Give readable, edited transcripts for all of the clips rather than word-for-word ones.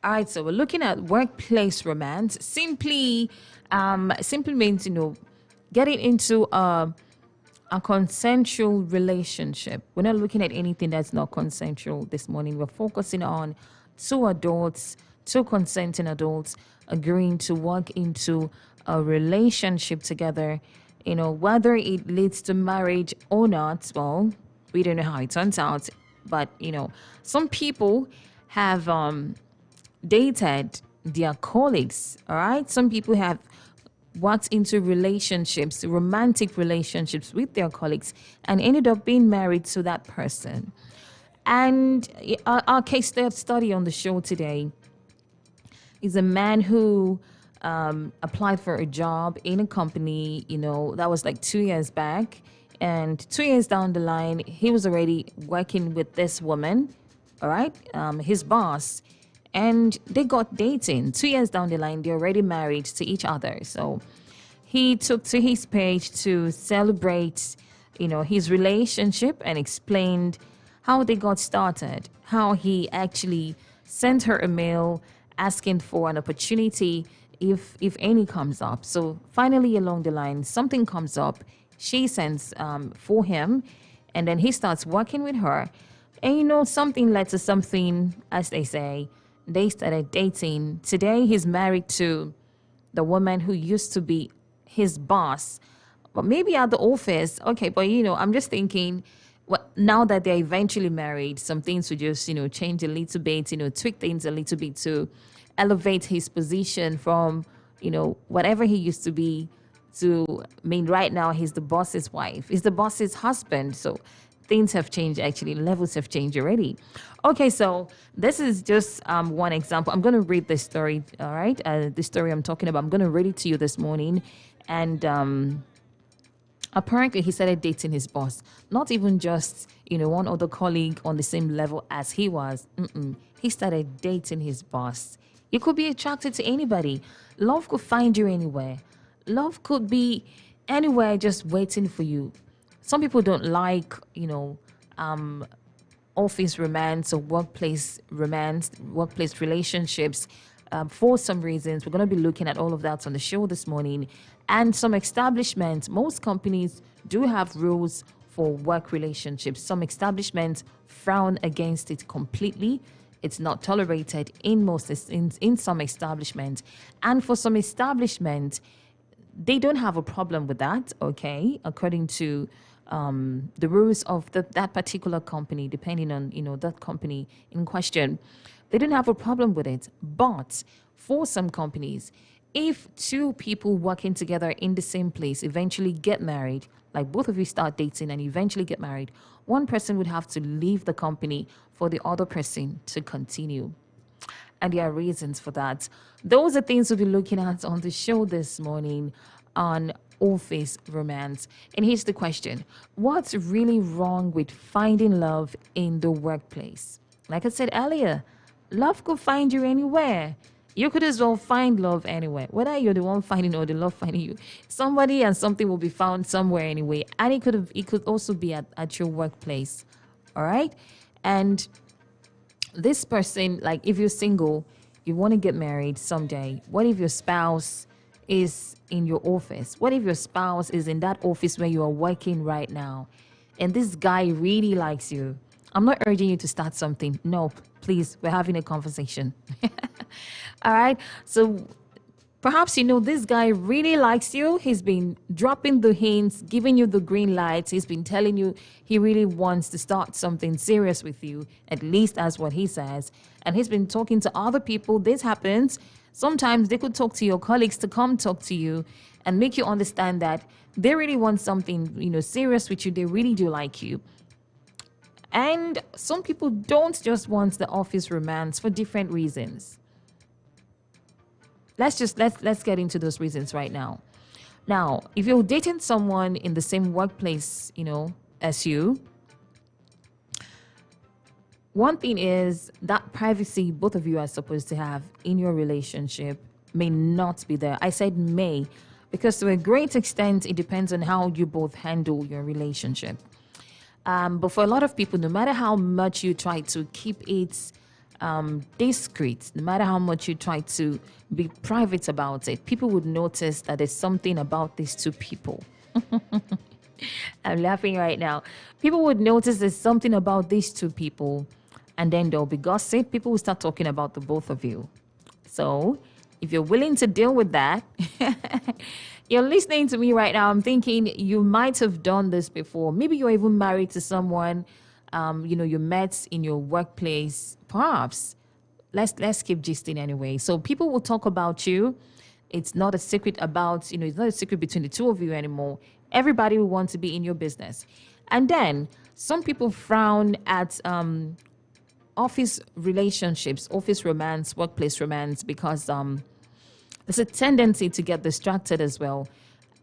All right, so we're looking at workplace romance. Simply means, getting into a consensual relationship. We're not looking at anything that's not consensual this morning. We're focusing on two adults, two consenting adults agreeing to walk into a relationship together. Whether it leads to marriage or not, well, we don't know how it turns out. But, some people have dated their colleagues, all right? Some people have walked into relationships, romantic relationships with their colleagues, and ended up being married to that person. And our case study on the show today is a man who applied for a job in a company, that was like 2 years back. And 2 years down the line, he was already working with this woman, all right, his boss. And they got dating. 2 years down the line, they're already married to each other. So he took to his page to celebrate, his relationship and explained how they got started, how he actually sent her a mail asking for an opportunity if any comes up. So finally along the line, something comes up. She sends for him, and then he starts working with her. And something led to something, as they say. They started dating. Today, he's married to the woman who used to be his boss. But maybe at the office. Okay, but I'm just thinking, now that they're eventually married, some things would just, change a little bit, tweak things a little bit to elevate his position from, whatever he used to be to, right now he's the boss's wife. He's the boss's husband. So things have changed, actually. Levels have changed already. Okay, so this is just one example. I'm going to read this story, all right? The story I'm talking about, I'm going to read it to you this morning. And apparently he started dating his boss. Not even just, one other colleague on the same level as he was. He started dating his boss. You could be attracted to anybody. Love could find you anywhere. Love could be anywhere just waiting for you. Some people don't like, office romance or workplace romance, workplace relationships for some reasons. We're going to be looking at all of that on the show this morning. And some establishments, most companies do have rules for work relationships. Some establishments frown against it completely. It's not tolerated in some establishments. And for some establishments, they don't have a problem with that, okay, according to the rules of that particular company, depending on, that company in question. They don't have a problem with it. But for some companies, if two people working together in the same place eventually get married, like both of you start dating and eventually get married, one person would have to leave the company for the other person to continue. And there are reasons for that. Those are things we'll be looking at on the show this morning on office romance. And here's the question: what's really wrong with finding love in the workplace? Like I said earlier, love could find you anywhere. You could as well find love anywhere. Whether you're the one finding or the love finding you, somebody and something will be found somewhere anyway. And it could also be at your workplace. All right? And this person, like if you're single, you want to get married someday. What if your spouse is in your office? What if your spouse is in that office where you are working right now? And this guy really likes you. I'm not urging you to start something. No, please, we're having a conversation. All right. So perhaps this guy really likes you. He's been dropping the hints, giving you the green lights. He's been telling you he really wants to start something serious with you, at least that's what he says. And he's been talking to other people. This happens. Sometimes they could talk to your colleagues to come talk to you and make you understand that they really want something, serious with you. They really do like you. And some people don't just want the office romance for different reasons. Let's get into those reasons right now. Now, if you're dating someone in the same workplace, as you, one thing is that privacy both of you are supposed to have in your relationship may not be there. I said may, because to a great extent, it depends on how you both handle your relationship. But for a lot of people, no matter how much you try to keep it discreet, no matter how much you try to be private about it, people would notice that there's something about these two people. I'm laughing right now. People would notice there's something about these two people, and then there'll be gossip. People will start talking about the both of you. So, if you're willing to deal with that, you're listening to me right now. I'm thinking you might have done this before. Maybe you're even married to someone, you met in your workplace. Perhaps let's keep gisting anyway. So people will talk about you. It's not a secret about, it's not a secret between the two of you anymore. Everybody will want to be in your business. And then some people frown at office relationships, office romance, workplace romance, because there's a tendency to get distracted as well.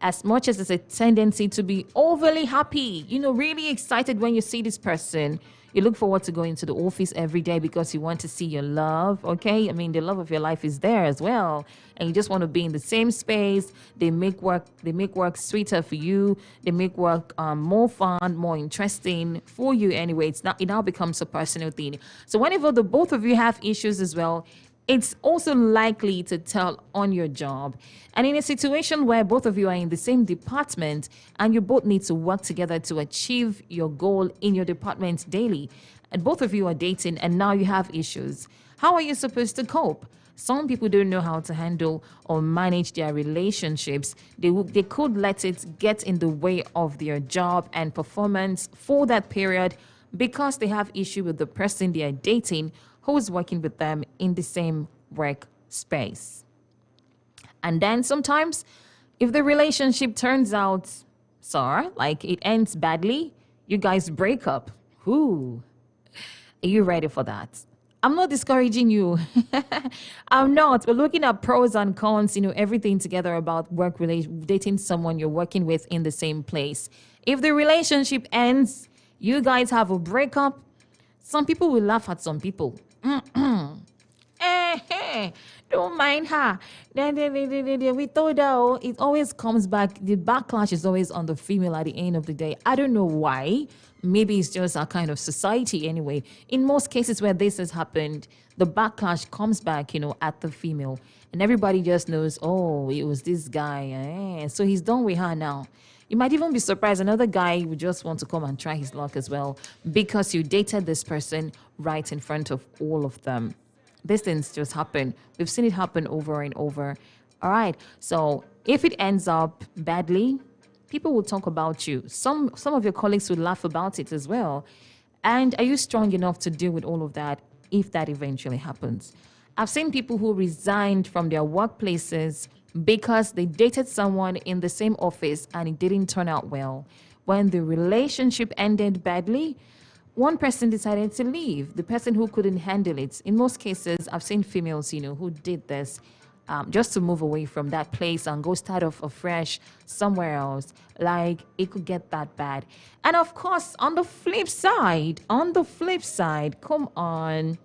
As much as there's a tendency to be overly happy, really excited when you see this person. You look forward to going to the office every day because you want to see your love, okay? I mean, the love of your life is there as well. And you just want to be in the same space. They make work sweeter for you. They make work more fun, more interesting for you anyway. It now becomes a personal thing. So whenever the both of you have issues as well, it's also likely to tell on your job. And in a situation where both of you are in the same department and you both need to work together to achieve your goal in your department daily, and both of you are dating and now you have issues, how are you supposed to cope? Some people don't know how to handle or manage their relationships. They could let it get in the way of their job and performance for that period because they have issue with the person they are dating who's working with them in the same workspace. And then sometimes, if the relationship turns out sour, like it ends badly, you guys break up. Are you ready for that? I'm not discouraging you. I'm not. We're looking at pros and cons, everything together about dating someone you're working with in the same place. If the relationship ends, you guys have a breakup, some people will laugh at some people. Don't mind her. We told her it always comes back. The backlash is always on the female at the end of the day. I don't know why. Maybe it's just our kind of society anyway. In most cases where this has happened, the backlash comes back, at the female. And everybody just knows, oh, it was this guy. So he's done with her now. You might even be surprised another guy would just want to come and try his luck as well because you dated this person right in front of all of them. These things just happen. We've seen it happen over and over. All right. So if it ends up badly, people will talk about you. Some of your colleagues will laugh about it as well. And are you strong enough to deal with all of that if that eventually happens? I've seen people who resigned from their workplaces because they dated someone in the same office and it didn't turn out well. When the relationship ended badly, one person decided to leave, the person who couldn't handle it. In most cases, I've seen females, who did this just to move away from that place and go start off afresh somewhere else. Like, it could get that bad. And of course, on the flip side, come on.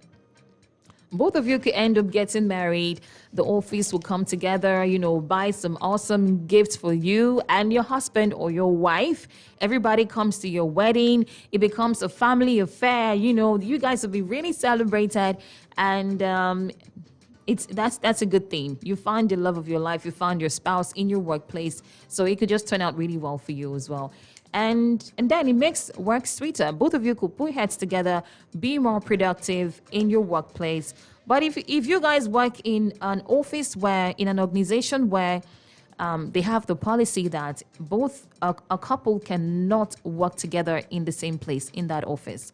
Both of you could end up getting married. The office will come together, buy some awesome gifts for you and your husband or your wife. Everybody comes to your wedding. It becomes a family affair. You guys will be really celebrated. And that's a good thing. You found the love of your life. You found your spouse in your workplace. So it could just turn out really well for you as well. And then it makes work sweeter. Both of you could put heads together, be more productive in your workplace. But if you guys work in an office in an organization where they have the policy that both a couple cannot work together in the same place in that office.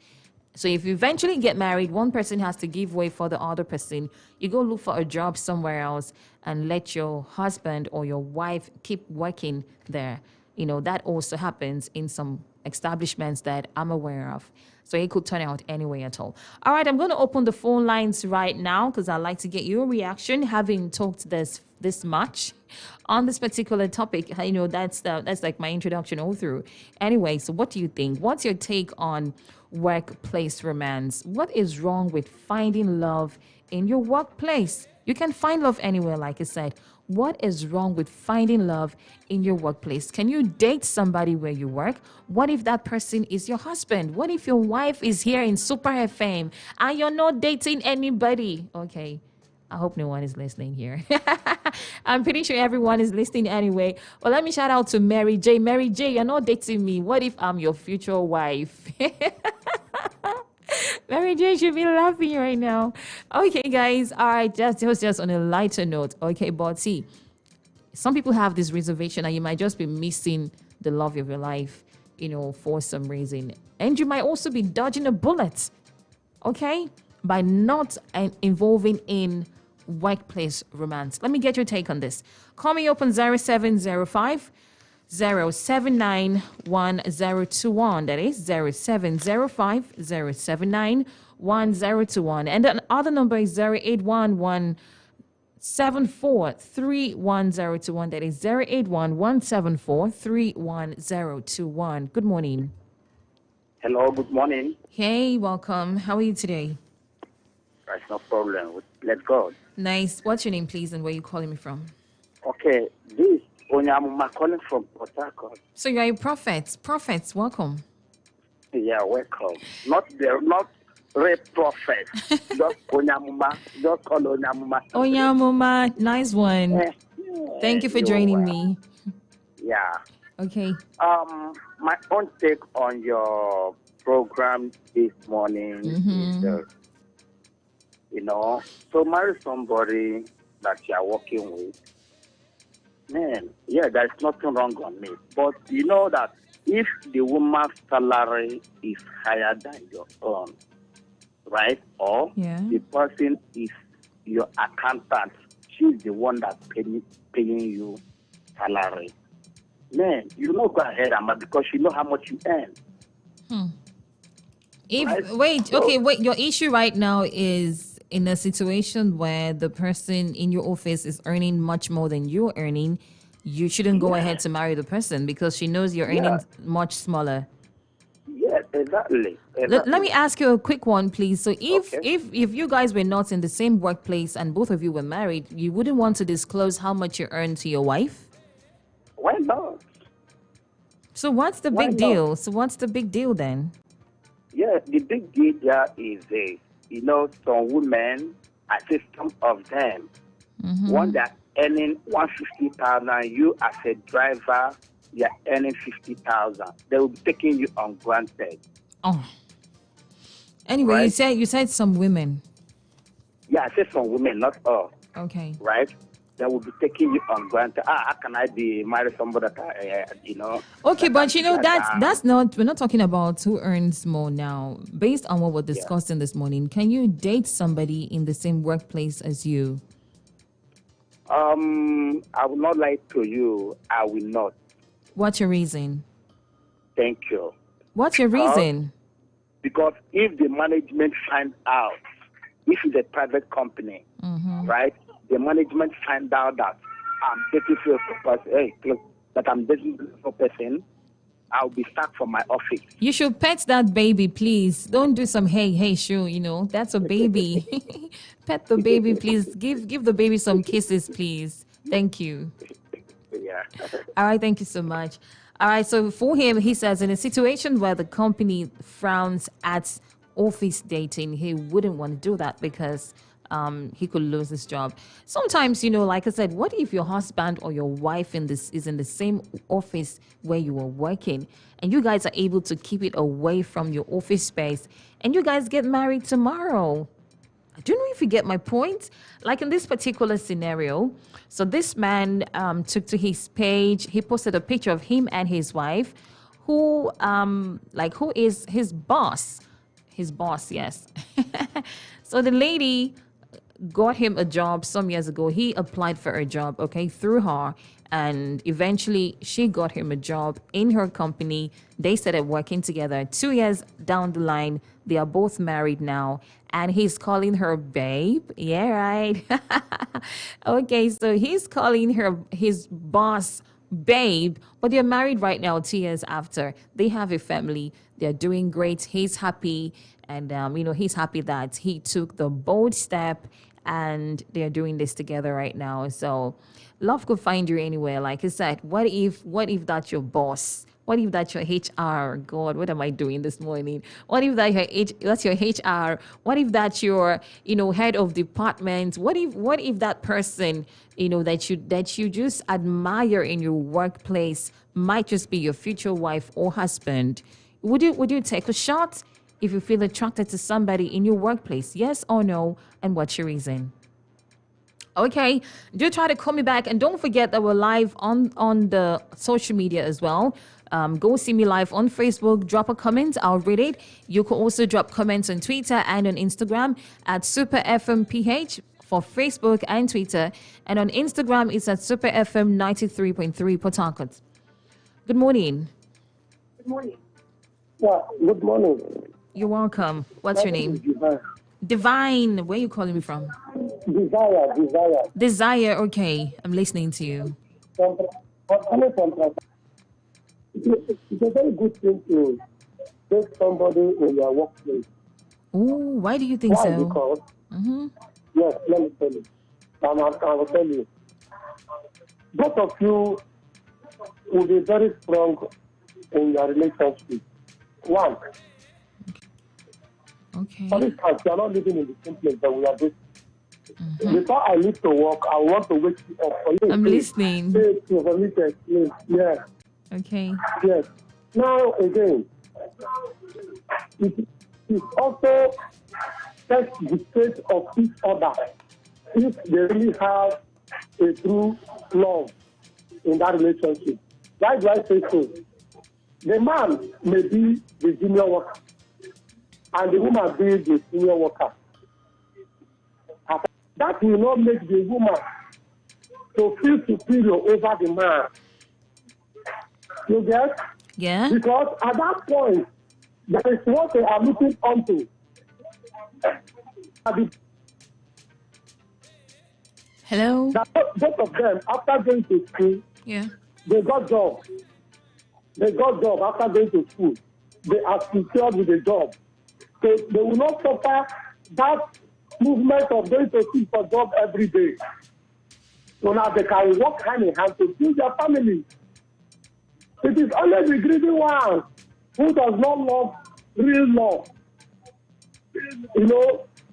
So if you eventually get married, one person has to give way for the other person. You go look for a job somewhere else and let your husband or your wife keep working there. That also happens in some establishments that I'm aware of. So it could turn out any way at all. All right, I'm going to open the phone lines right now because I'd like to get your reaction, having talked this much on this particular topic. That's like my introduction all through. Anyway, so what do you think? What's your take on workplace romance? What is wrong with finding love in your workplace. You can find love anywhere, like I said. What is wrong with finding love in your workplace? Can you date somebody where you work? What if that person is your husband? What if your wife is here in Super FM and you're not dating anybody? Okay. I hope no one is listening here. I'm pretty sure everyone is listening anyway. Well, let me shout out to Mary J. Mary J, you're not dating me. What if I'm your future wife? Mary J should be laughing right now. Okay, guys. All right, just on a lighter note. Okay, but see, some people have this reservation and you might just be missing the love of your life, for some reason. And you might also be dodging a bullet, okay, by not involving in workplace romance. Let me get your take on this. Call me up on 0705 079 1021. That is 0705 079 1021. And the other number is 0811 7431021. That is 0811743121. Good morning. Hello, good morning. Hey, welcome. How are you today? That's no problem. Let's go. Nice. What's your name, please, and where are you calling me from? Okay, this Onyamuma calling from Port Harcourt. So you're a prophet. Prophets, welcome. Yeah, welcome. Not Ray Prophet. Just Onyamuma. Just call Onyamuma. Onyamuma, nice one. Thank you for joining me. Yeah. Okay. My own take on your program this morning is, so marry somebody that you are working with. Man, yeah, there's nothing wrong on it. But you know that if the woman's salary is higher than your own, right? Or the person is your accountant, she's the one that's paying you salary. Man, you know, go ahead, Amma, because you know how much you earn. Wait, your issue right now is in a situation where the person in your office is earning much more than you're earning. You shouldn't go ahead to marry the person because she knows you're earning much smaller. Yes, exactly. Let me ask you a quick one, please. So if you guys were not in the same workplace and both of you were married, you wouldn't want to disclose how much you earn to your wife? Why not? So what's the big deal? So what's the big deal then? Yeah, the big deal there is some women, I say some of them, one that earning 150,000, you as a driver, you're earning 50,000. They will be taking you on granted. Oh. Anyway, right? you said some women. Yeah, I said some women, not all. Okay. Right? They will be taking you on granted. How can I be married somebody that Okay, but that's not. We're not talking about who earns more now. Based on what we're discussing this morning, can you date somebody in the same workplace as you? I will not lie to you. I will not. What's your reason? Thank you. What's your reason? Because if the management find out, if it's a private company, right? The management find out that I'm dating for I'm dating for person, I'll be sacked from my office. You should pet that baby, please. Don't do some hey shoo. That's a baby. Pet the baby, please. Give the baby some kisses, please. Thank you. Yeah. All right, thank you so much. All right, so for him, he says in a situation where the company frowns at office dating, he wouldn't want to do that because he could lose his job. Sometimes, like I said, what if your husband or your wife is in the same office where you are working and you guys are able to keep it away from your office space and you guys get married tomorrow? I don't know if you get my point. Like in this particular scenario, so this man took to his page, he posted a picture of him and his wife who is his boss. His boss, yes. So the lady got him a job some years ago. He applied for a job, through her. And eventually she got him a job in her company. They started working together. 2 years down the line, they are both married now. And he's calling her babe. Yeah, right. Okay, so he's calling her his boss babe, but they're married right now 2 years after. They have a family. They're doing great. He's happy. And, he's happy that he took the bold step and they're doing this together right now. So love could find you anywhere. Like I said, what if that's your boss? What if that's your HR? God, what am I doing this morning? What if that's your HR? What if that's your, head of department? What if that person, that you just admire in your workplace might just be your future wife or husband? Would you take a shot if you feel attracted to somebody in your workplace? Yes or no? And what's your reason? Okay, do try to call me back, and don't forget that we're live on the social media as well. Go see me live on Facebook. Drop a comment, I'll read it. You can also drop comments on Twitter and on Instagram at SuperFMPH for Facebook and Twitter, and on Instagram it's at SuperFM 93.3 Port Harcourt. Good morning. Good morning. Yeah, good morning. You're welcome. What's your name? Divine. Where are you calling me from? Desire. Okay, I'm listening to you. It's a very good thing to take somebody in your workplace. Ooh, why do you think so? Because, yes, let me tell you. I will tell you. Both of you will be very strong in your relationship. One. Okay. For instance, we are not living in the same place, but we are just. Before I leave to work, I want to wake you up for you. I'm listening. For me to explain. Yeah. Okay. Yes. Now again, it also test the state of each other if they really have a true love in that relationship. Why do I say so? The man may be the junior worker and the woman be the senior worker. That will not make the woman to feel superior over the man. You get? Yeah. Because at that point, that is what they are looking onto. Hello? Both of them, after going to school, Yeah. they got jobs. They got job after going to school. They are secured with a job. So they will not suffer that movement of going to seek for job every day. So now they can work hand in hand to build their family. It is only the greedy one who does not love real love.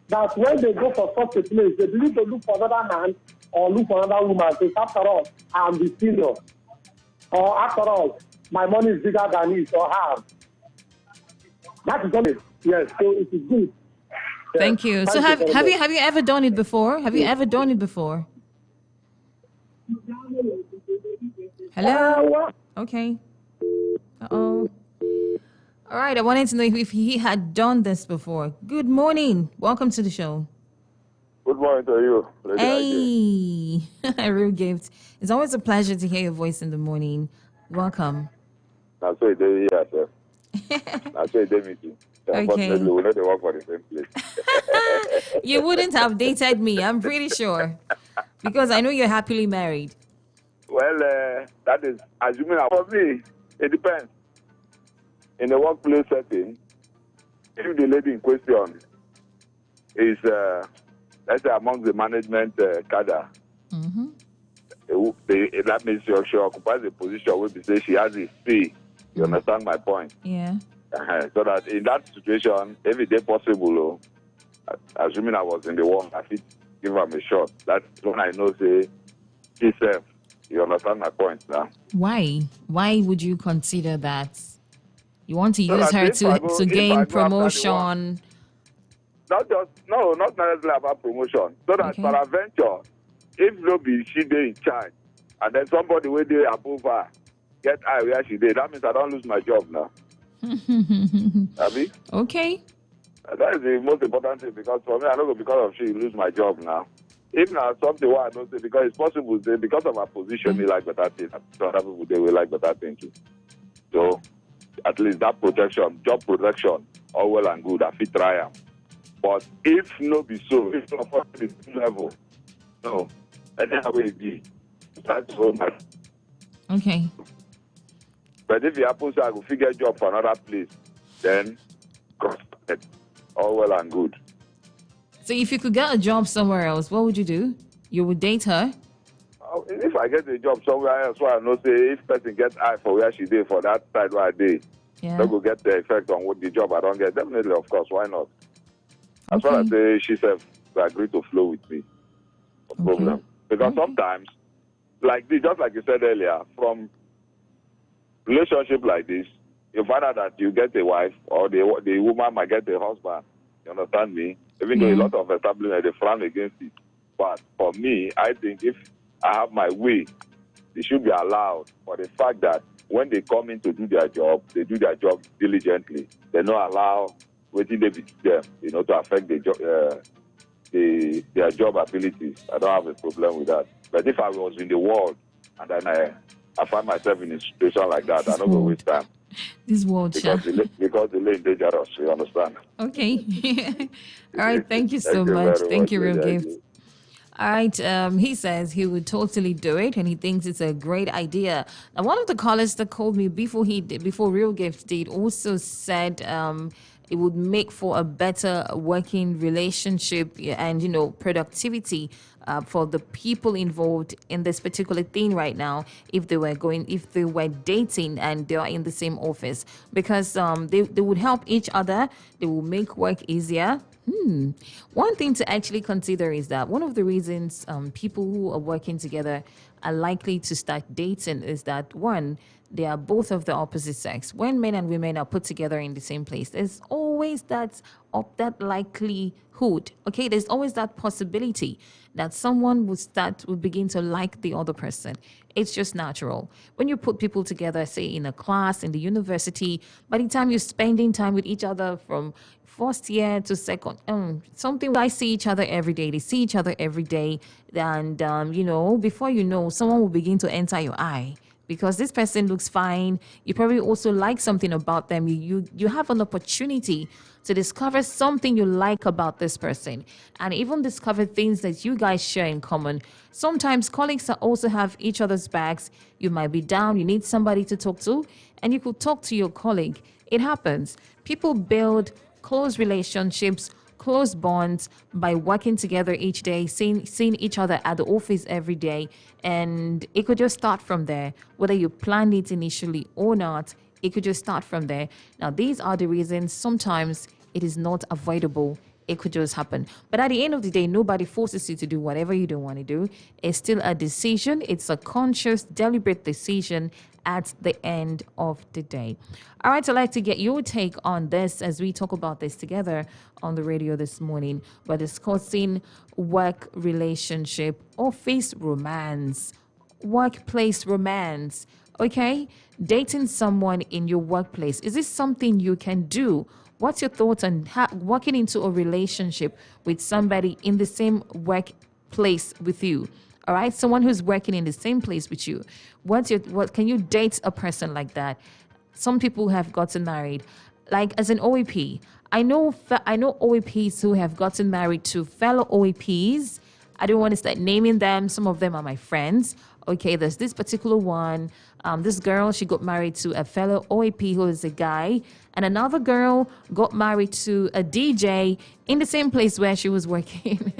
That when they go for such a place, they believe to look for another man or look for another woman. Because after all, I'm the senior. Or after all, my money is bigger than his or hers. That is only. Yes, so it is good. Thank you. So have you ever done it before? Have you ever done it before? Hello? Okay. Uh-oh. All right, I wanted to know if he had done this before. Good morning. Welcome to the show. Good morning to you. Lady Hey, a real gift. It's always a pleasure to hear your voice in the morning. Welcome. That's why they here, sir. That's why they meet you. Okay. Unfortunately, we don't work for the same place. You wouldn't have dated me, I'm pretty sure. Because I know you're happily married. Well, that is assuming for me, it depends. In the workplace setting, if the lady in question is, let's say, among the management cadre, that means she occupies a position where they say she has a say. You understand my point? Yeah. So that in that situation, every day possible, assuming I was in the war, I could give him a shot. That's when I know, say, she's safe. You understand my point now? Why? Why would you consider that? You want to So use her to gain promotion? Not necessarily about promotion. So that Okay. for a venture, if no be she dey in charge, and then somebody will dey above her, get eye where she dey, that means I don't lose my job now. Abi? Okay. That is the most important thing, because for me, I don't go because of she lose my job now. If now something why I don't say, because it's possible, say, because of her position, they like better things. Other people, they will like better things too. So, at least that protection, job protection, all well and good, I fit try am. But if no be so, if not for the level, no, anyhow it be, that's so much. Okay. But if it happens, I go figure job for another place, then cross it. all well and good. So if you could get a job somewhere else, what would you do? You would date her? If I get a job somewhere else, where I know say if person get eye for where she did for that side where I did, Yeah. they go get the effect on what the job I don't get. Definitely, of course, why not? That's why I say she said to agree to flow with me. No problem. Because sometimes, like this, just like you said earlier, from relationship like this, you find out that you get a wife or the woman might get a husband. You understand me? Even though a lot of establishment they frown against it. But for me, I think if I have my way, they should be allowed for the fact that when they come in to do their job, they do their job diligently. They don't allow waiting they with them, to affect their job abilities. I don't have a problem with that. But if I was in the world and then I find myself in a situation like that, I don't go waste time. This world, because the lane dangerous. You understand? Okay. All right. Thank you so much. Thank you, Real Gift. All right. He says he would totally do it, and he thinks it's a great idea. Now, one of the callers that called me before Real Gift did also said it would make for a better working relationship and productivity for the people involved in this particular thing right now if they were dating and they are in the same office, because they would help each other. They will make work easier. One thing to actually consider is that one of the reasons people who are working together are likely to start dating is that, one, they are both of the opposite sex. When men and women are put together in the same place, there's always that likelihood. Okay, there's always that possibility that someone would begin to like the other person. It's just natural. When you put people together, say in a class, in the university, by the time you're spending time with each other from first year to second, something I see each other every day. They see each other every day. And, before you know, someone will begin to enter your eye. Because this person looks fine, you probably also like something about them. You have an opportunity to discover something you like about this person, and even discover things that you guys share in common. Sometimes colleagues also have each other's backs. You might be down, you need somebody to talk to, and you could talk to your colleague. It happens. People build close relationships, close bonds by working together each day, seeing each other at the office every day. And it could just start from there. Whether you planned it initially or not, it could just start from there. Now, these are the reasons. Sometimes it is not avoidable. It could just happen. But at the end of the day, nobody forces you to do whatever you don't want to do. It's still a decision. It's a conscious, deliberate decision at the end of the day. All right, I'd like to get your take on this as we talk about this together on the radio this morning. We're discussing work relationship, office romance, workplace romance. Okay, dating someone in your workplace. Is this something you can do? What's your thoughts on walking into a relationship with somebody in the same workplace with you? All right, someone who's working in the same place with you. What can you date a person like that? Some people have gotten married, like as an OAP. I know OAPs who have gotten married to fellow OAPs. I don't want to start naming them. Some of them are my friends. Okay, there's this particular one. This girl, she got married to a fellow OAP who is a guy. And another girl got married to a DJ in the same place where she was working.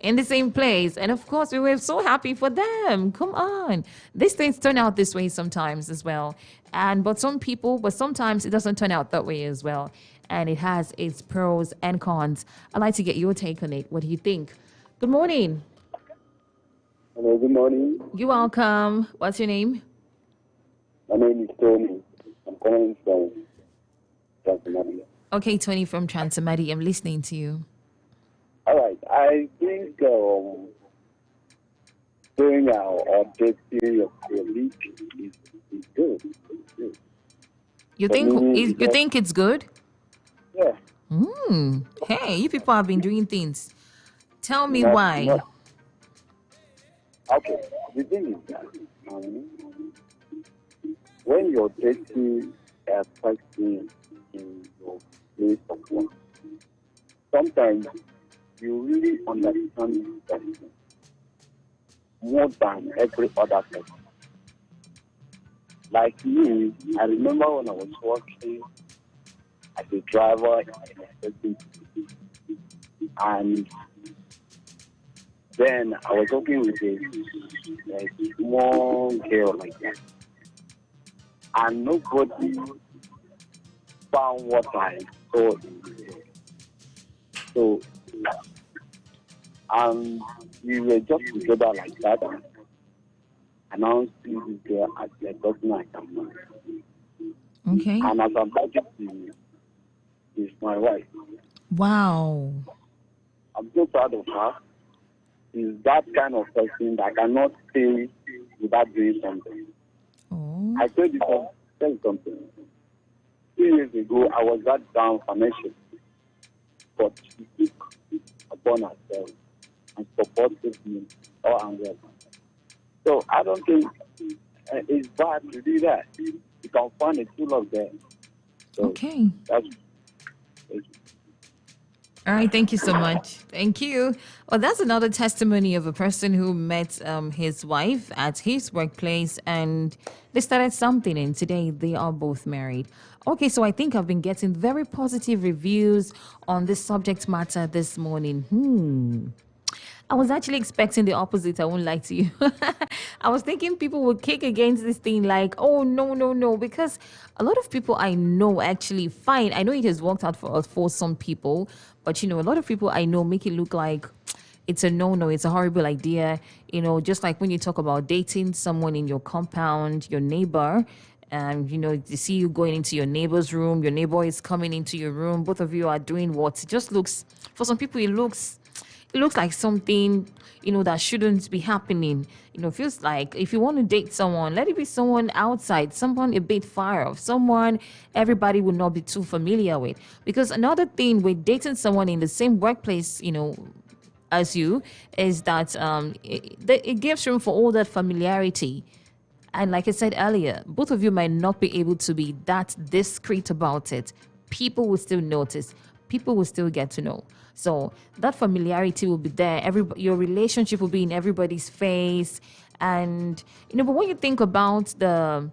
In the same place. And of course, we were so happy for them. Come on. These things turn out this way sometimes as well. But sometimes it doesn't turn out that way as well. And it has its pros and cons. I'd like to get your take on it. What do you think? Good morning. Hello, good morning. You're welcome. What's your name? My name is Tony. I'm calling from Transamadi. Okay, Tony from Transamadi. I'm listening to you. All right. I think doing or dating your colleague is good. It's good. You think it's good? Yeah. Hey, you people have been doing things. Tell me why. Okay. The thing is that when you're dating a person in your place of work, sometimes you really understand this person more than every other person. Like me, I remember when I was working as a driver in a certain city. And then I was talking with a small girl like that. And nobody found what I saw in the girl. So, and we were just together like that. And now see this girl as the person I can marry. Okay. And as I'm talking to you, is my wife. Wow. I'm so proud of her. She's that kind of person that cannot stay without doing something. Oh. I tell you something. 2 years ago, I was that down financially, but she took upon herself and supported me all and well. So I don't think it's bad to do that. You can find a tool of them. So Okay. that's All right, thank you so much. Thank you. Well, that's another testimony of a person who met his wife at his workplace and they started something, and today they are both married. Okay, so I think I've been getting very positive reviews on this subject matter this morning. I was actually expecting the opposite. I won't lie to you. I was thinking people would kick against this thing like, oh, no, no, no. Because a lot of people I know actually, fine. I know it has worked out for some people. But, a lot of people I know make it look like it's a no-no. It's a horrible idea. Just like when you talk about dating someone in your compound, your neighbor, and to see you going into your neighbor's room, your neighbor is coming into your room, both of you are doing what? It just looks, for some people, it looks like something, that shouldn't be happening. Feels like if you want to date someone, let it be someone outside, someone a bit far off, someone everybody would not be too familiar with. Because another thing with dating someone in the same workplace, as you, is that it gives room for all that familiarity. And like I said earlier, both of you might not be able to be that discreet about it. People will still notice. People will still get to know. So that familiarity will be there. Your relationship will be in everybody's face. And, but when you think about the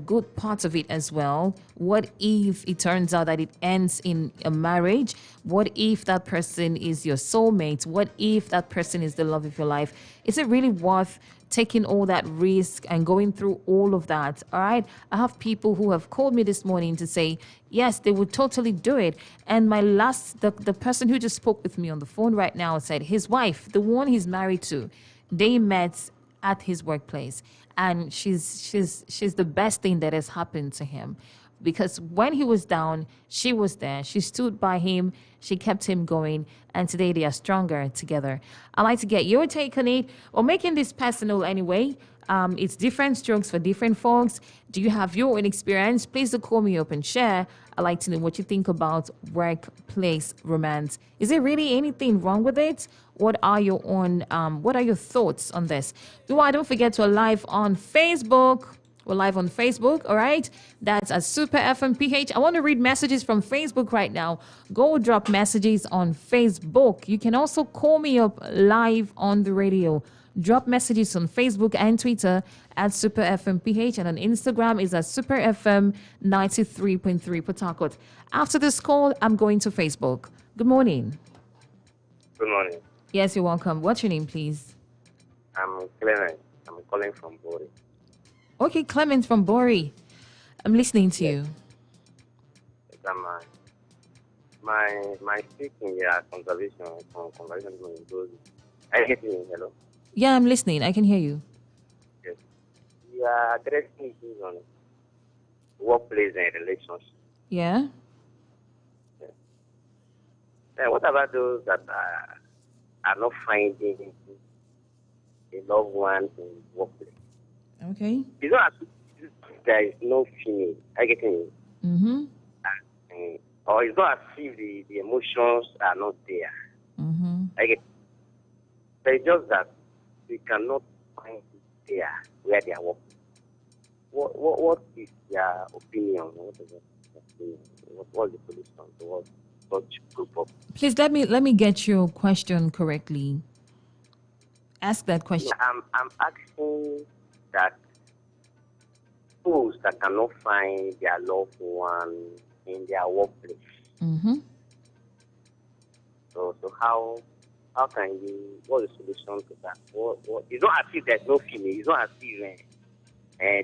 good parts of it as well, what if it turns out that it ends in a marriage? What if that person is your soulmate? What if that person is the love of your life? Is it really worth taking all that risk and going through all of that? All right. I have people who have called me this morning to say, yes, they would totally do it. And the person who just spoke with me on the phone right now said his wife, the one he's married to, they met at his workplace. And she's the best thing that has happened to him. Because when he was down, she was there. She stood by him. She kept him going. And today they are stronger together. I'd like to get your take on it, or making this personal anyway. It's different strokes for different folks. Do you have your own experience? Please do call me up and share. I'd like to know what you think about workplace romance. Is there really anything wrong with it? What are your thoughts on this? Don't forget to live on Facebook. We're live on Facebook, all right? That's at Super FM PH. I want to read messages from Facebook right now. Go drop messages on Facebook. You can also call me up live on the radio. Drop messages on Facebook and Twitter at Super FM PH, and on Instagram is at Super FM 93.3 Port Harcourt. After this call, I'm going to Facebook. Good morning. Good morning. Yes, you're welcome. What's your name, please? I'm Clement. I'm calling from Bori. Okay, Clement from Bori. I'm listening to you. My speaking here, conservation goes. Are you getting me? Hello? Yeah, I'm listening. I can hear you. Yes. We are addressing issues on workplace and relationship. Yeah? What about those that are not finding a loved one in workplace? Okay. It's not as if there is no feeling. Are you getting me? Mm-hmm. Or it's not as if the emotions are not there. Mm-hmm. It's just that we cannot find it there where they are working. What is their opinion? What is their opinion? What's the solution towards such group of? Please let me get your question correctly. Ask that question. I'm asking that those that cannot find their loved one in their workplace. Mm-hmm. So how can you, what's the solution to that? It's not as if there's no feeling. It's not as if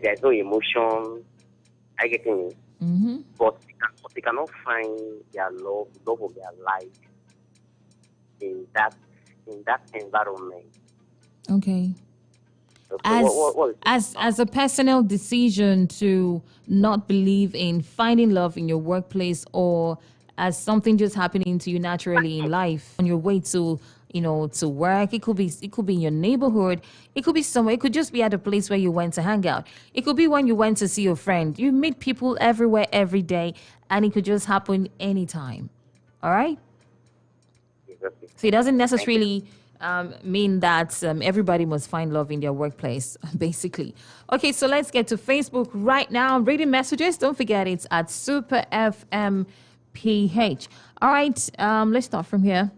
there's no emotion. I get it. Mm-hmm. But they cannot find their love of their life in that environment. Okay. So As a personal decision to not believe in finding love in your workplace, or as something just happening to you naturally in life on your way to to work. It could be in your neighborhood. It could be somewhere. It could just be at a place where you went to hang out. It could be when you went to see your friend. You meet people everywhere every day, and it could just happen anytime. All right. So it doesn't necessarily mean that everybody must find love in their workplace, basically. Okay, so let's get to Facebook right now. Reading messages. Don't forget, it's at Super FM PH. All right, let's start from here.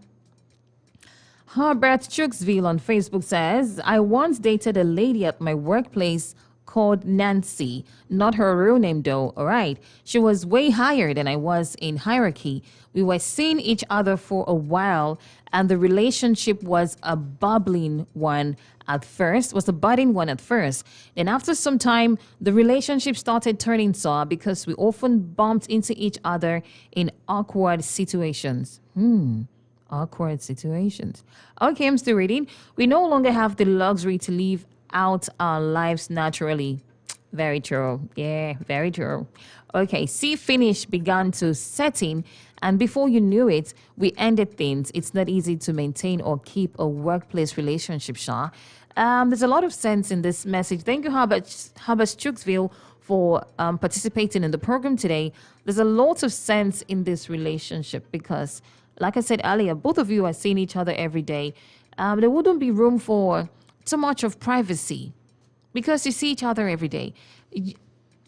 Herbert Chooksville on Facebook says, I once dated a lady at my workplace called Nancy. Not her real name, though. All right. She was way higher than I was in hierarchy. We were seeing each other for a while, and the relationship was a budding one at first. Then after some time, the relationship started turning sour because we often bumped into each other in awkward situations. Awkward situations. Okay, I'm still reading. We no longer have the luxury to live out our lives naturally. Very true. Yeah, very true. Okay, see finish began to set in, and before you knew it, we ended things. It's not easy to maintain or keep a workplace relationship, Shah. There's a lot of sense in this message. Thank you, Herbert Chooksville, for participating in the program today. There's a lot of sense in this relationship because, like I said earlier, both of you are seeing each other every day. There wouldn't be room for too much of privacy because you see each other every day.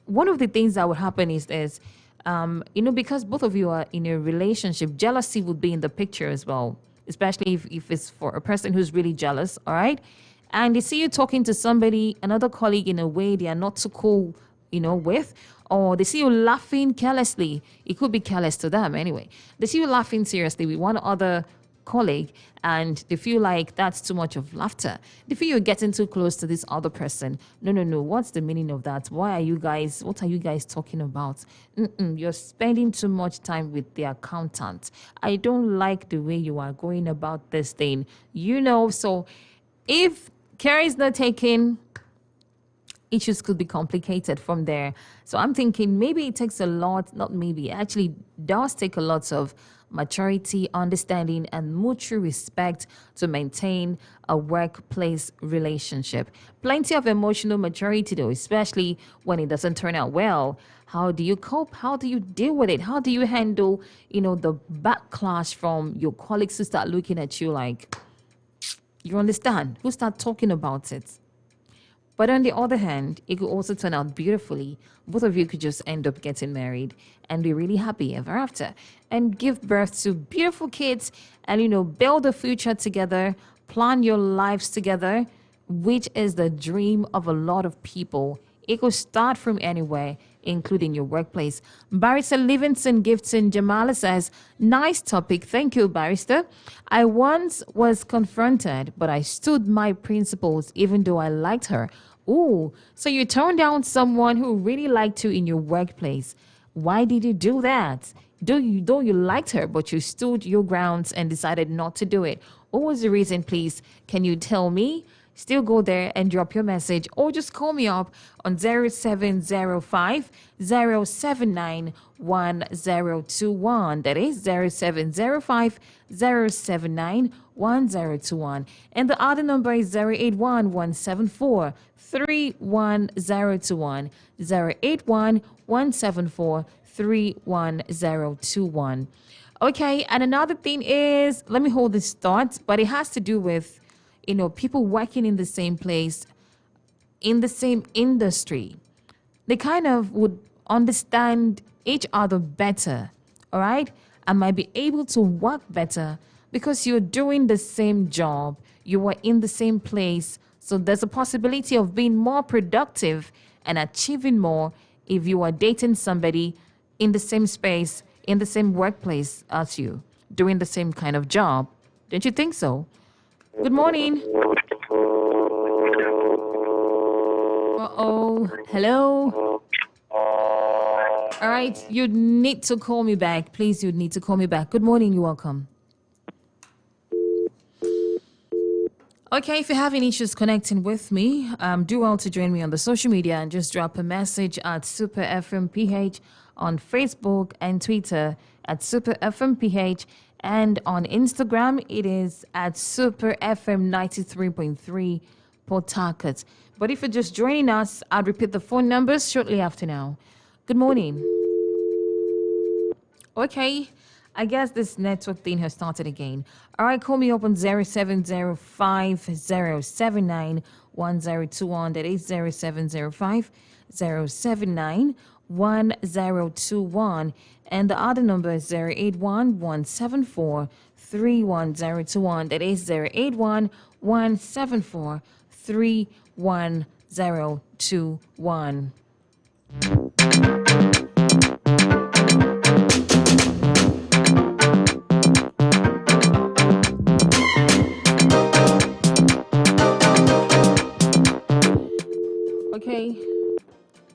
One of the things that would happen is this, because both of you are in a relationship, jealousy would be in the picture as well, especially if it's for a person who's really jealous, all right? And they see you talking to somebody, another colleague, in a way they are not too cool, with, or they see you laughing carelessly. It could be careless to them anyway. They see you laughing seriously with one other colleague, and they feel like that's too much of laughter. They feel you're getting too close to this other person. No. What's the meaning of that? What are you guys talking about? You're spending too much time with the accountant. I don't like the way you are going about this thing. So if care is not taken, issues could be complicated from there. So I'm thinking maybe it takes a lot, not maybe, it actually does take a lot of maturity, understanding, and mutual respect to maintain a workplace relationship. Plenty of emotional maturity, though, especially when it doesn't turn out well. How do you cope? How do you deal with it? How do you handle, the backlash from your colleagues who start looking at you like, you understand, who start talking about it? But on the other hand, it could also turn out beautifully. Both of you could just end up getting married and be really happy ever after and give birth to beautiful kids and, build a future together, plan your lives together, which is the dream of a lot of people. It could start from anywhere, including your workplace. Barrister Livingston Gifton Jamala says, nice topic. Thank you, Barrister. I once was confronted, but I stood my principles even though I liked her. Ooh, so you turned down someone who really liked you in your workplace. Why did you do that? Though you liked her, but you stood your grounds and decided not to do it. What was the reason, please? Can you tell me? Still go there and drop your message, or just call me up on 0705 079 1021. That is 0705 079 1021. And the other number is 081 174 31021. 081 174 31021. Okay, and another thing is, let me hold this thought, but it has to do with people working in the same place, in the same industry. They kind of would understand each other better, all right? And might be able to work better because you're doing the same job, you are in the same place. So there's a possibility of being more productive and achieving more if you are dating somebody in the same space, in the same workplace as you, doing the same kind of job. Don't you think so? Good morning. Uh-oh. Hello. All right. You need to call me back. Please, you need to call me back. Good morning. You're welcome. Okay, if you're having issues connecting with me, do well to join me on the social media and just drop a message at Super FM PH on Facebook and Twitter at Super FM PH, and on Instagram it is at Super FM 93.3 Port Harcourt. But if you're just joining us, I'll repeat the phone numbers shortly after now. Good morning. Okay, I guess this network thing has started again. All right, call me up on 0705-079-1021. That is 0705-079-1021. And the other number is 081-174-31021. That is 081-174-31021. Okay.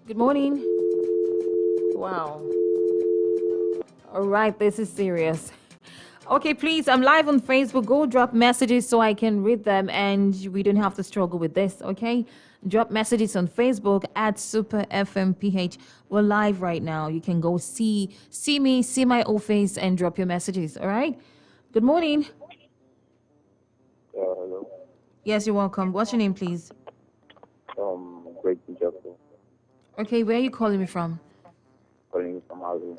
Good morning. Wow. All right, this is serious. Okay, please, I'm live on Facebook. Go drop messages so I can read them and we don't have to struggle with this, okay? Drop messages on Facebook at Super FM PH. We're live right now. You can go see me, see my old face, and drop your messages, all right? Good morning. Hello. Yes, you're welcome. What's your name, please? Great Jacob. Okay, where are you calling me from? Calling you from Harlem.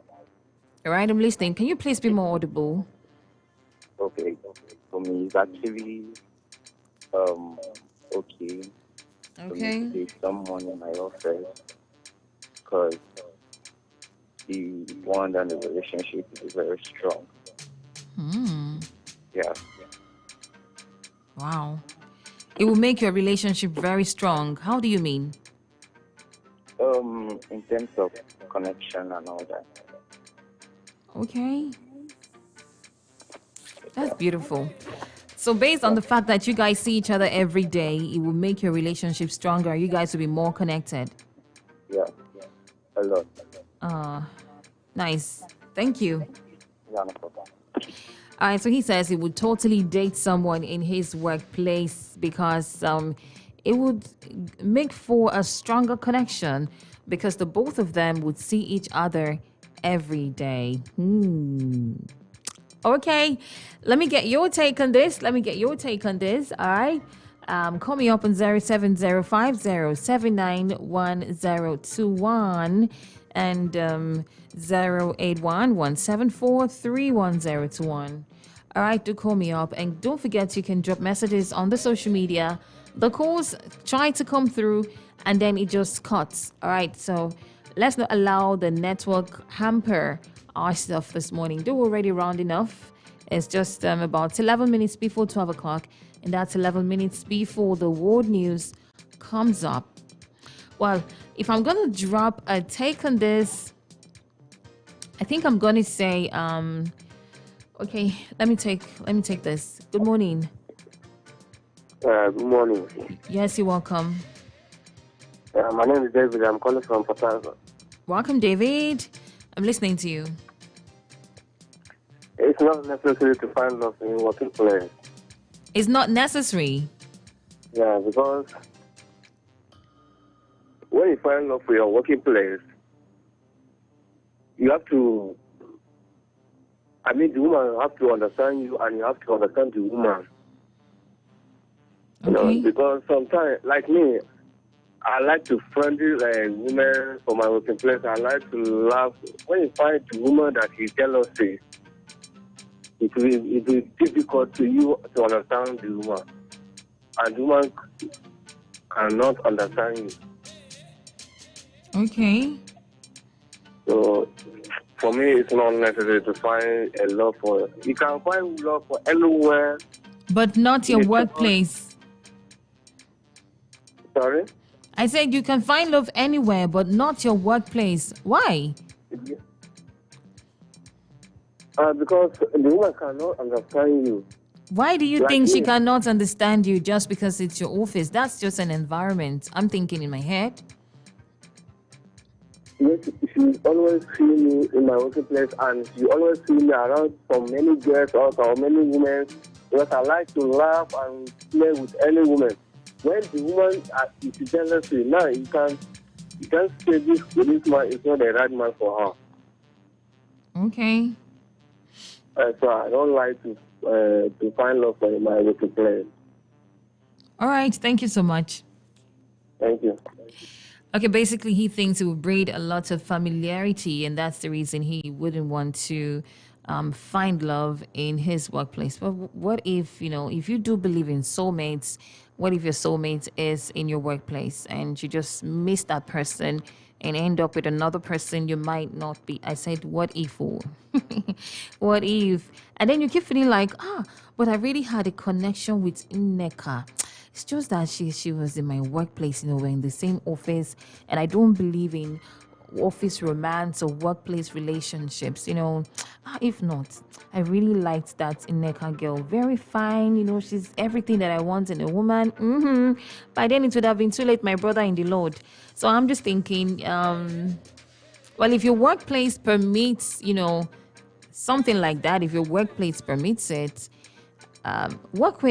All right, I'm listening. Can you please be more audible? Okay. For me, it's actually okay. For me to date someone in my office because the bond and the relationship is very strong. Yeah. Wow. It will make your relationship very strong. How do you mean? In terms of connection and all that. Okay. That's beautiful. So based on the fact that you guys see each other every day, it will make your relationship stronger. You guys will be more connected. Yeah. A lot. Nice. Thank you. Yeah, no problem. All right, so he says he would totally date someone in his workplace because it would make for a stronger connection because the both of them would see each other every day. Okay, let me get your take on this. All right. Call me up on 07050791021 and 081-174-31021. All right, do call me up. And don't forget, you can drop messages on the social media. The calls try to come through and then it just cuts. All right, so let's not allow the network hamper our stuff this morning. We're already rounding off. It's just about 11 minutes before 12 o'clock. And that's 11 minutes before the world news comes up. Well, if I'm going to drop a take on this, I think I'm going to say, okay, let me take this. Good morning. Good morning. Yes, you're welcome. My name is David. I'm calling from Port Harcourt. Welcome, David. I'm listening to you. It's not necessary to find love in working place. It's not necessary. Yeah, because when you find love for your working place, you have to, the woman have to understand you and you have to understand the woman. You know, because sometimes, like me, I like to friendly women for my working place. I like to laugh. When you find the woman that is jealousy, it will be difficult to you to understand the woman. And the woman cannot understand you. Okay. So, for me, it's not necessary to find a love for... You can find love for anywhere. But not your workplace. Sorry? I said you can find love anywhere, but not your workplace. Why? Because the woman cannot understand you. Why do you Like think she me. cannot understand you just because it's your office? That's just an environment. I'm thinking in my head. Yes, she always see me in my working place, and she always see me around so many girls or many women, because I like to laugh and play with any woman. When the woman is jealousy, now you can say this man is not the right man for her. Okay. So I don't like to find love for my working place. All right. Thank you so much. Thank you. Okay, basically, he thinks it will breed a lot of familiarity, and that's the reason he wouldn't want to find love in his workplace. But what if, if you do believe in soulmates, what if your soulmate is in your workplace and you just miss that person and end up with another person you might not be? I said, what if? Oh? What if? And then you keep feeling like, but I really had a connection with Nneka. It's just that she was in my workplace, we're in the same office, and I don't believe in office romance or workplace relationships, If not, I really liked that Nneka girl. Very fine, she's everything that I want in a woman. By then it would have been too late, my brother in the Lord. So I'm just thinking, well, if your workplace permits, something like that, if your workplace permits it, work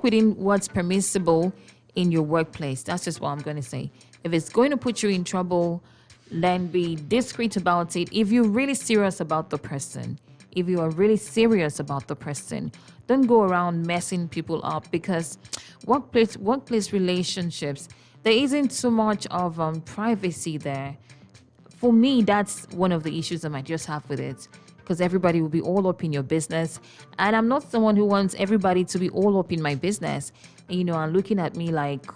within what's permissible in your workplace. That's just what I'm going to say. If it's going to put you in trouble, then be discreet about it. If you're really serious about the person, don't go around messing people up, because workplace relationships, there isn't so much of privacy there. For me, that's one of the issues I might just have with it, because everybody will be all up in your business. And I'm not someone who wants everybody to be all up in my business, and looking at me like,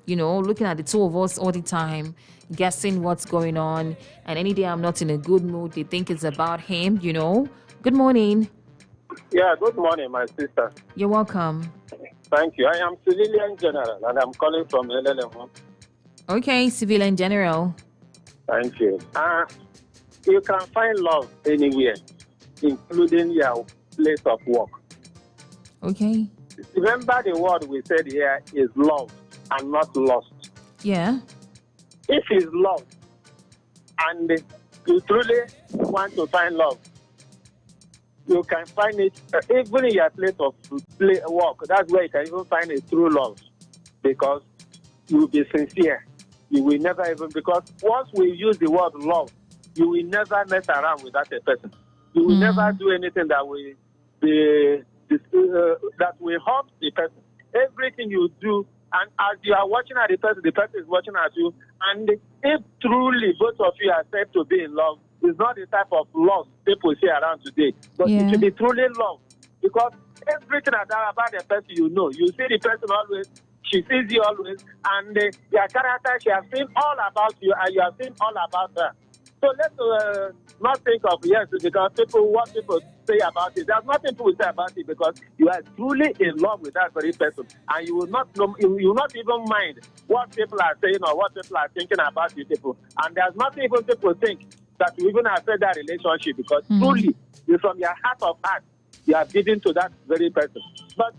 looking at the two of us all the time, guessing what's going on. And any day I'm not in a good mood, they think it's about him, Good morning. Yeah, good morning, my sister. You're welcome. Thank you. I am Civilian General, and I'm calling from LLM. Okay, Civilian General. Thank you. You can find love anywhere, including your place of work. Okay. Remember, the word we said here is love and not lost. Yeah. If it's love and you truly want to find love, you can find it even in your place of work. That's where you can even find a true love, because you will be sincere. You will never even, because once we use the word love, you will never mess around with that person. You will never do anything that will that will hurt the person. Everything you do, and as you are watching at the person is watching at you. And if truly both of you are said to be in love, it's not the type of love people see around today, but it should be truly love. Because everything about the person you see the person always, she sees you always, and their character, she has seen all about you, and you have seen all about her. So let's not think of, because what people say about it. There's nothing people say about it, because you are truly in love with that very person, and you will not even mind what people are saying or what people are thinking about you people. And there's nothing even people think that you even affect that relationship, because truly, from your heart of heart, you are giving to that very person. But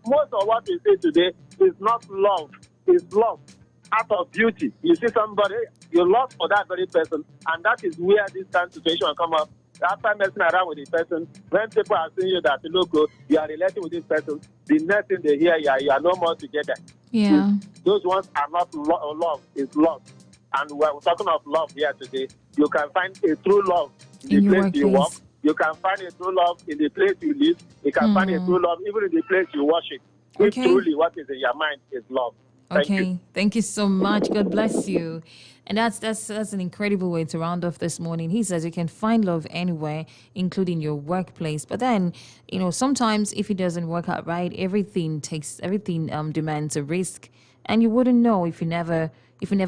most of what we say today is not love, it's love out of beauty. You see somebody, you love for that very person, and that is where this kind of situation come up. After messing around with the person, when people are seeing you that, look, you are relating with this person, the next thing they hear, you are no more together. Yeah. Those ones are not love, it's love. And we're talking of love here today. You can find a true love in the place you work. You can find a true love in the place you live. You can find a true love even in the place you worship. If truly what is in your mind is love. Thank you so much. God bless you. And that's an incredible way to round off this morning. He says you can find love anywhere, including your workplace. But then, sometimes if it doesn't work out right, everything demands a risk, and you wouldn't know if you never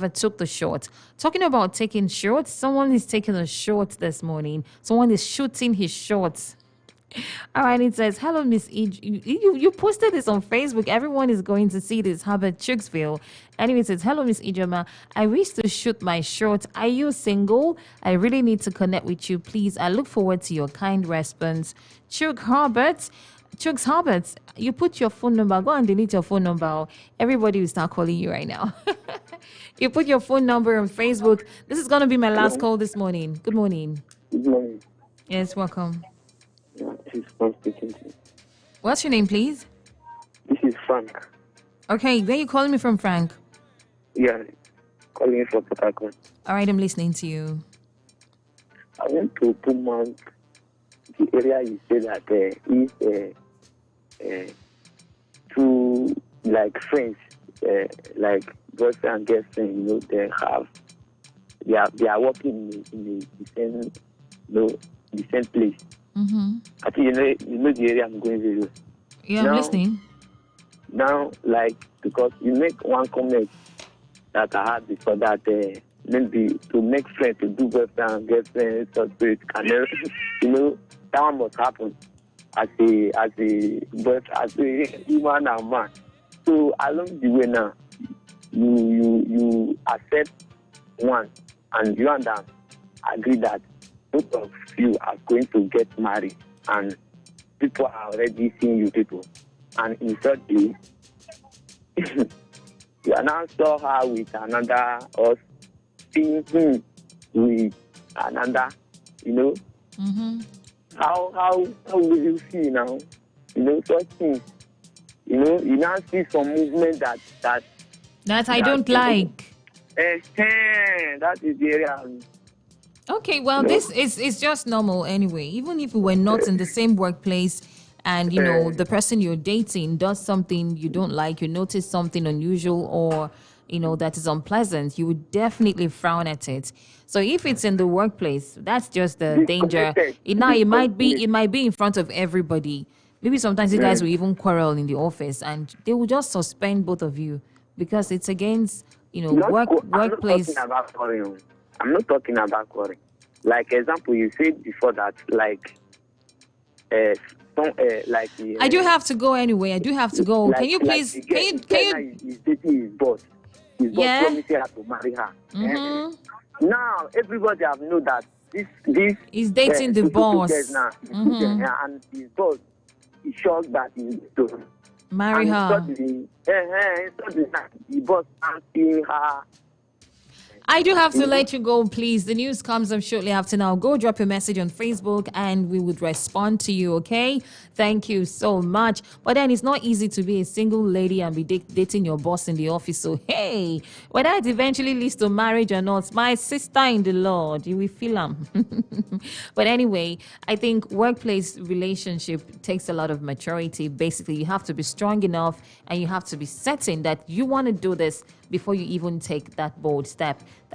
took the shot. Talking about taking shots, someone is taking a shot this morning. Someone is shooting his shots. All right, it says, hello, Miss You posted this on Facebook. Everyone is going to see this. Herbert Chooksville. Anyway, it says, hello, Miss Ijoma. I wish to shoot my shot. Are you single? I really need to connect with you, please. I look forward to your kind response. Chooks Herbert, you put your phone number. Go and delete your phone number. Everybody will start calling you right now. You put your phone number on Facebook. This is going to be my last call this morning. Good morning. Good morning. Yes, welcome. Yeah, this is Frank speaking to you. What's your name, please? This is Frank. Okay, where are you calling me from, Frank? Yeah, calling you from Port Harcourt. All right, I'm listening to you. I went to Pullman, the area you say that is two like friends, like boyfriend and girlfriend. You know, they are working in the same, the same place. Mm-hmm. I think you know the area I'm going to. Yeah, I'm listening. Now, like, because you make one comment that I had before that maybe to make friends, to do boyfriend and girlfriend, so it can, that one must happen as a human and man. So along the way now, you accept one, and you and them agree that both of you are going to get married, and people are already seeing you people. And in third day, you are now saw her with another, or seeing him with another, Mm-hmm. How will you see now? Such things. You now see some movement that I don't like. That is the area. Okay, well, this is just normal anyway. Even if we were not in the same workplace, and the person you're dating does something you don't like, you notice something unusual or that is unpleasant, you would definitely frown at it. So if it's in the workplace, that's just the danger. It might be in front of everybody. Maybe sometimes you guys will even quarrel in the office, and they will just suspend both of you because it's against workplace. I'm not talking about quarreling. Like example, you said before that I do have to go anyway. I do have to go. Can you please? Can you? He's dating his boss. His boss promised her to marry her. Mm-hmm. Now everybody have know that this he's dating the boss. Now, and his boss is shocked that he's to marry her. Suddenly, the boss can't see her. I do have to let you go, please. The news comes up shortly after now. Go drop a message on Facebook and we would respond to you, okay? Thank you so much. But then it's not easy to be a single lady and be dating your boss in the office. So, hey, whether it eventually leads to marriage or not, my sister in the Lord, you will feel them. But anyway, I think workplace relationship takes a lot of maturity. Basically, you have to be strong enough and you have to be certain that you want to do this before you even take that bold step. That's